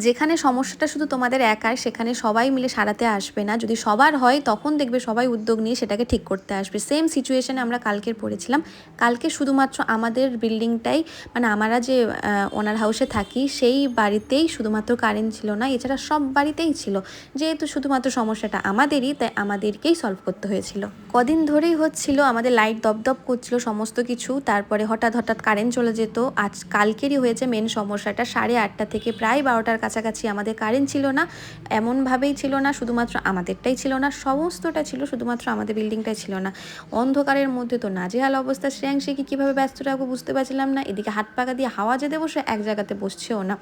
যেখানে সমস্যাটা শুধু তোমাদের একার, সেখানে সবাই মিলে সারাতে আসবে না। যদি সবার হয় তখন দেখবে সবাই উদ্যোগ নিয়ে সেটাকে ঠিক করতে আসবে। সেম সিচুয়েশানে আমরা কালকের পড়েছিলাম। কালকে শুধুমাত্র আমাদের বিল্ডিংটাই, মানে আমরা যে ওনার হাউসে থাকি সেই বাড়িতেই শুধুমাত্র কারেন্ট ছিল না, এছাড়া সব বাড়িতেই ছিল। যেহেতু শুধুমাত্র সমস্যাটা আমাদেরই, তাই আমাদেরকেই সলভ করতে হয়েছিল। কদিন ধরেই হচ্ছিল, আমাদের লাইট দপদপ করছিল সমস্ত কিছু, তারপরে হঠাৎ হঠাৎ কারেন্ট চলে যেত। আজ কালকেরই হয়েছে মেন সমস্যাটা, 8:30 থেকে প্রায় 12টার কাছাকাছি আমাদের কারেন্ট ছিল না। এমনভাবেই ছিল না শুধুমাত্র আমাদেরটাই ছিল না, সমস্তটা ছিল, শুধুমাত্র আমাদের বিল্ডিংটাই ছিল না। অন্ধকারের মধ্যে তো নাজেহাল অবস্থা। শ্রেয়াংশীকে কীভাবে ব্যস্ত রাখবো বুঝতে পারছিলাম না। এদিকে হাত পাকা দিয়ে হাওয়া যে দেবো, সে এক জায়গাতে বসছেও না।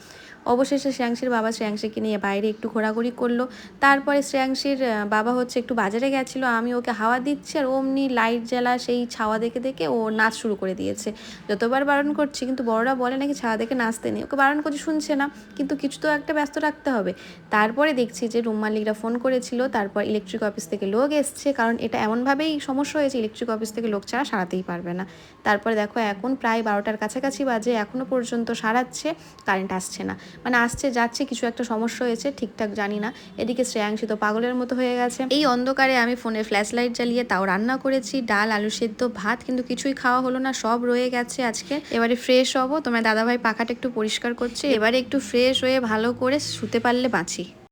অবশেষে শ্রেয়াংশীর বাবা শ্রেয়াংশীকে নিয়ে বাইরে একটু ঘোরাঘুরি করলো। তারপরে শ্রেয়াংশীর বাবা হচ্ছে একটু বাজারে গেছিলো, আমি ওকে হাওয়া দিচ্ছি আর অমনি লাইট জ্বালা সেই ছাওয়া দেখে দেখে ও নাচ শুরু করে দিয়েছে। যতবার বারণ করছি, কিন্তু বড়রা বলে নাকি ছাওয়া দেখে নাচতে নেই। ওকে বারণ করছি, শুনছে না, কিন্তু কিছু তো একটা ব্যস্ত রাখতে হবে। তারপরে দেখছি যে রুম মালিকরা ফোন করেছিল, তারপর ইলেকট্রিক অফিস থেকে লোক এসছে, কারণ এটা এমনভাবেই সমস্যা হয়েছে, ইলেকট্রিক অফিস থেকে লোক ছাড়া সারাতেই পারবে না। তারপরে দেখো এখন প্রায় 12টার কাছাকাছি বাজে, এখনও পর্যন্ত সারাচ্ছে, কারেন্ট আসছে না। মানে আসছে যাচ্ছে, কিছু একটা সমস্যা হয়েছে, ঠিকঠাক জানি না। এদিকে শ্রেয়াংশী তো পাগলের মতো হয়ে গেছে। এই অন্ধকারে আমি ফোনের ফ্ল্যাশ লাইট জ্বালিয়ে তাও রান্না করেছি, ডাল, আলু সেদ্ধ, ভাত, কিন্তু কিছুই খাওয়া হলো না, সব রয়ে গেছে আজকে। এবারে ফ্রেশ হবো, তোমার দাদাভাই পাখাটা একটু পরিষ্কার করছে, এবারে একটু ফ্রেশ হয়ে ভালো করে শুতে পারলে বাঁচি।